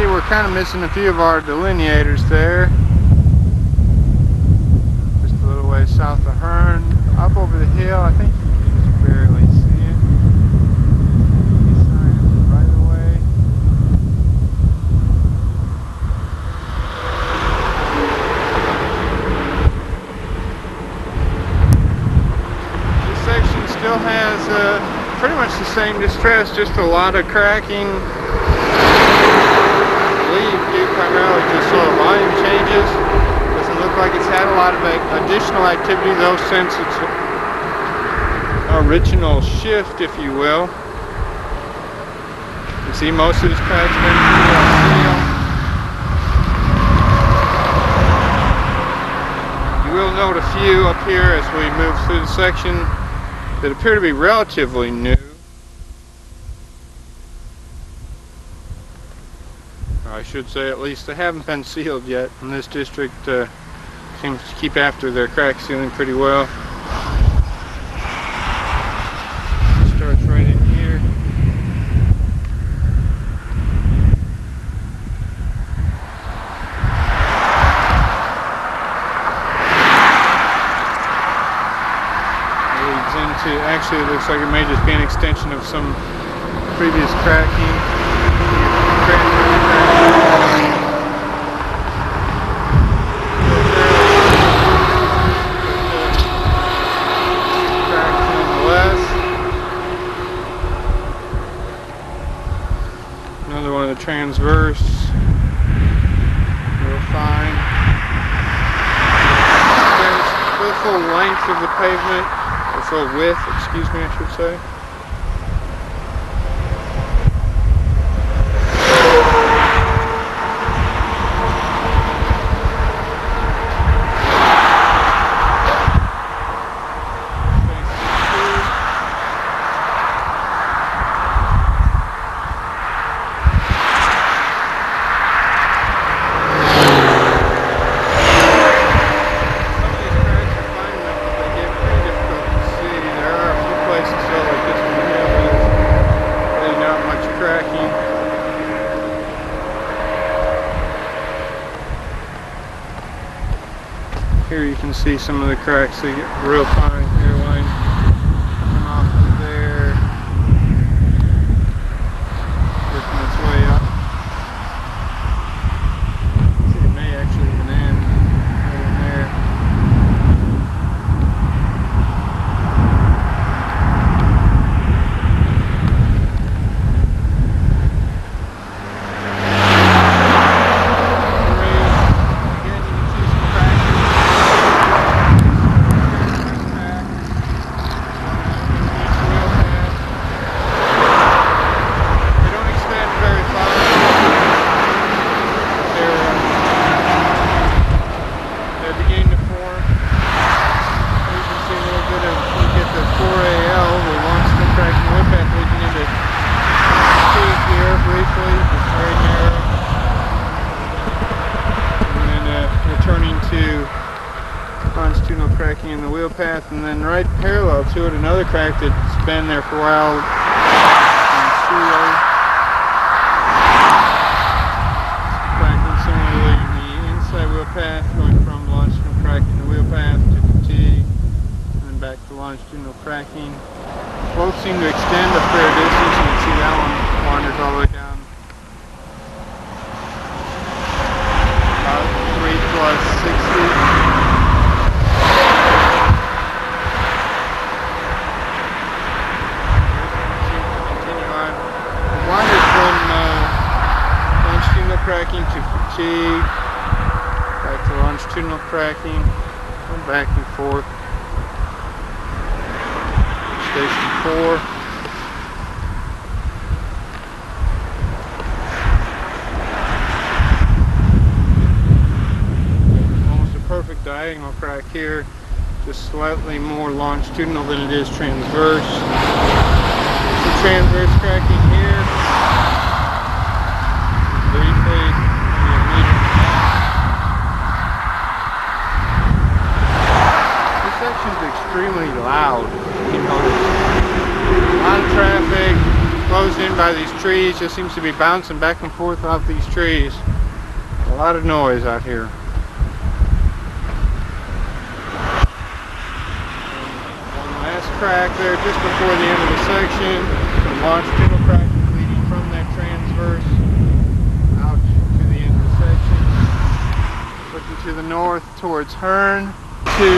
see we're kind of missing a few of our delineators there. Just a little way south of Hearn, up over the hill. I think you can just barely see it. Sign right away. This section still has pretty much the same distress, just a lot of cracking. Due primarily to soil volume changes. Doesn't look like it's had a lot of additional activity though since its original shift, if you will. You can see most of this crack's been sealed. You will note a few up here as we move through the section that appear to be relatively new. I should say at least they haven't been sealed yet, and this district seems to keep after their crack sealing pretty well. It starts right in here. It leads into, actually it looks like it may just be an extension of some previous cracking. Another one of the transverse, real fine. For the full length of the pavement, or full width, excuse me, I should say. Here you can see some of the cracks. They get real fine hairline coming off of there, working its way up. See, it may actually even end right in there. Longitudinal cracking in the wheel path, and then right parallel to it another crack that's been there for a while. Cracking similarly in the inside wheel path, going from longitudinal cracking the wheel path to fatigue, and then back to longitudinal cracking. Both seem to extend a fair distance. You can see that one wanders all the way down. About 3 plus 60. Cracking to fatigue, back to longitudinal cracking, and back and forth. Station 4. Almost a perfect diagonal crack here, just slightly more longitudinal than it is transverse. Some transverse cracking here. Briefly, maybe a meter. This section's extremely loud. You notice a lot of traffic, closed in by these trees. Just seems to be bouncing back and forth off these trees. A lot of noise out here. One last crack there just before the end of the section. Some longitudinal cracking leading from that transverse out to the end of the section. Looking to the north towards Hearn.